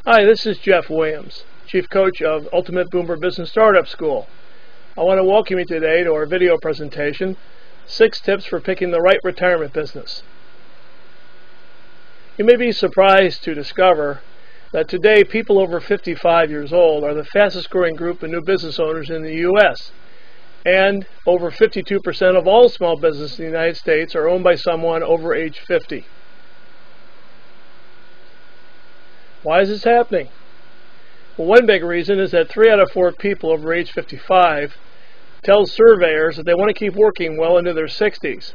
Hi, this is Jeff Williams, Chief Coach of Ultimate Boomer Business Startup School. I want to welcome you today to our video presentation, 6 Tips for Picking the Right Retirement Business. You may be surprised to discover that today people over 55 years old are the fastest growing group of new business owners in the U.S. And over 52% of all small businesses in the United States are owned by someone over age 50. Why is this happening? Well, one big reason is that 3 out of 4 people over age 55 tell surveyors that they want to keep working well into their 60s.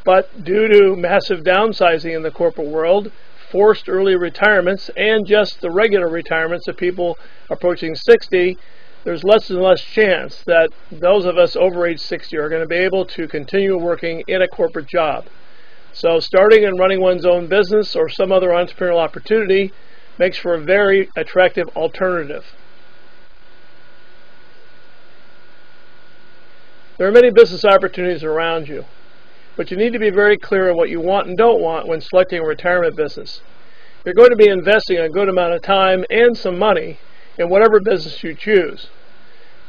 But due to massive downsizing in the corporate world, forced early retirements, and just the regular retirements of people approaching 60, there's less and less chance that those of us over age 60 are going to be able to continue working in a corporate job. So starting and running one's own business or some other entrepreneurial opportunity makes for a very attractive alternative. There are many business opportunities around you, but you need to be very clear on what you want and don't want when selecting a retirement business. You're going to be investing a good amount of time and some money in whatever business you choose.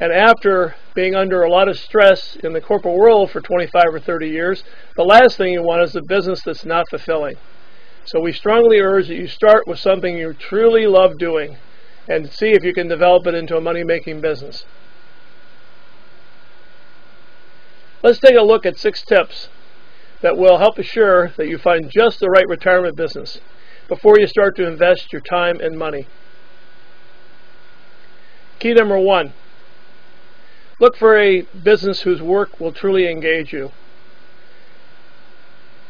And after being under a lot of stress in the corporate world for 25 or 30 years, the last thing you want is a business that's not fulfilling. So we strongly urge that you start with something you truly love doing and see if you can develop it into a money-making business. Let's take a look at 6 tips that will help assure that you find just the right retirement business before you start to invest your time and money. Key number 1, look for a business whose work will truly engage you.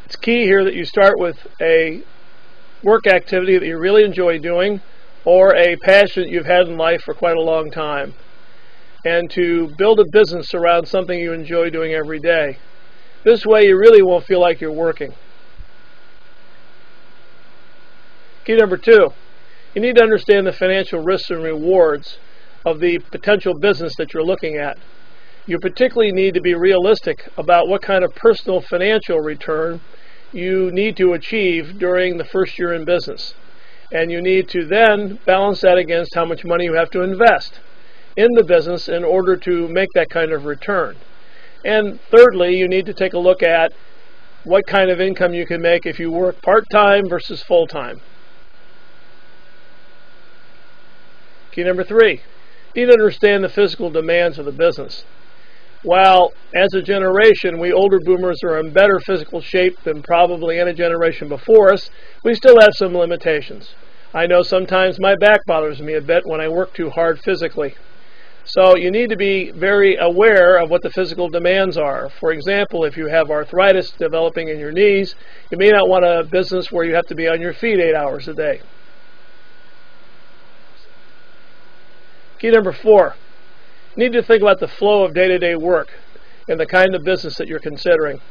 It's key here that you start with a work activity that you really enjoy doing or a passion that you've had in life for quite a long time, and to build a business around something you enjoy doing every day. This way you really won't feel like you're working. Key number 2, you need to understand the financial risks and rewards of the potential business that you're looking at. You particularly need to be realistic about what kind of personal financial return you need to achieve during the first year in business. And you need to then balance that against how much money you have to invest in the business in order to make that kind of return. And thirdly, you need to take a look at what kind of income you can make if you work part-time versus full-time. Key number 3, you need to understand the physical demands of the business. While as a generation we older boomers are in better physical shape than probably any generation before us, we still have some limitations. I know sometimes my back bothers me a bit when I work too hard physically. So you need to be very aware of what the physical demands are. For example, if you have arthritis developing in your knees, you may not want a business where you have to be on your feet 8 hours a day. Key number 4, you need to think about the flow of day-to-day work and the kind of business that you're considering.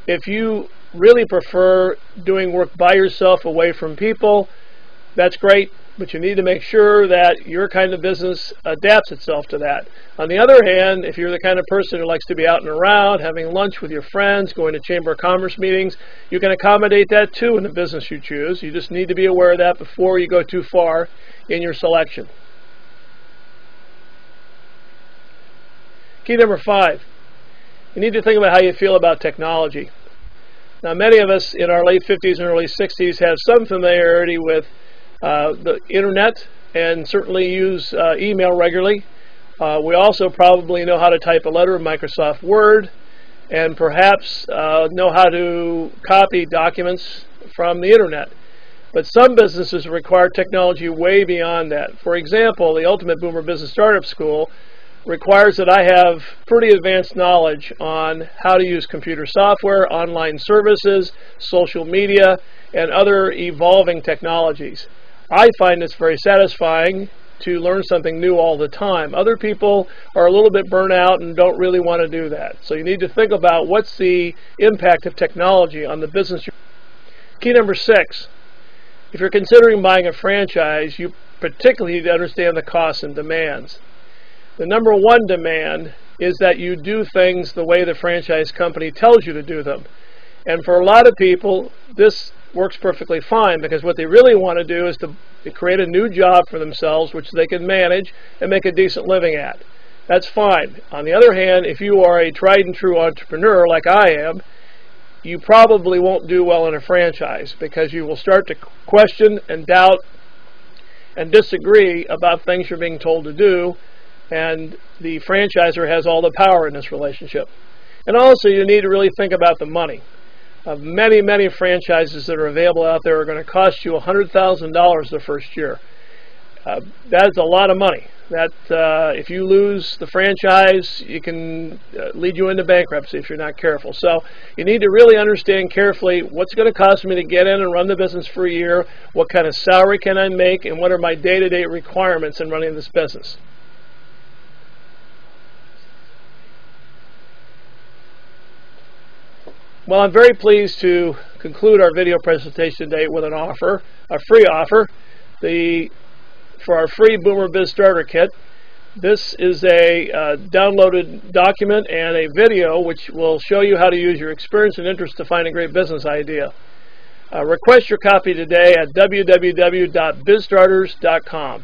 If you really prefer doing work by yourself away from people, that's great, but you need to make sure that your kind of business adapts itself to that. On the other hand, if you're the kind of person who likes to be out and around, having lunch with your friends, going to Chamber of Commerce meetings, you can accommodate that too in the business you choose. You just need to be aware of that before you go too far in your selection. Key number 5, you need to think about how you feel about technology. Now, many of us in our late 50s and early 60s have some familiarity with the internet and certainly use email regularly. We also probably know how to type a letter in Microsoft Word and perhaps know how to copy documents from the internet. But some businesses require technology way beyond that. For example, the Ultimate Boomer Business Startup School requires that I have pretty advanced knowledge on how to use computer software, online services, social media, and other evolving technologies. I find it's very satisfying to learn something new all the time. Other people are a little bit burnt out and don't really want to do that. So you need to think about what's the impact of technology on the business. Key number 6, if you're considering buying a franchise, you particularly need to understand the costs and demands. The number 1 demand is that you do things the way the franchise company tells you to do them. And for a lot of people, this works perfectly fine, because what they really want to do is to create a new job for themselves which they can manage and make a decent living at. That's fine. On the other hand, if you are a tried and true entrepreneur like I am, you probably won't do well in a franchise, because you will start to question and doubt and disagree about things you're being told to do, and the franchisor has all the power in this relationship. And also, you need to really think about the money. Many franchises that are available out there are going to cost you $100,000 the first year. That's a lot of money. That if you lose the franchise, it can lead you into bankruptcy if you're not careful. So you need to really understand carefully what's going to cost me to get in and run the business for a year, what kind of salary can I make, and what are my day-to-day requirements in running this business. Well, I'm very pleased to conclude our video presentation today with an offer, a free offer. For our free Boomer Biz Starter Kit. This is a downloaded document and a video which will show you how to use your experience and interest to find a great business idea. Request your copy today at www.bizstarters.com.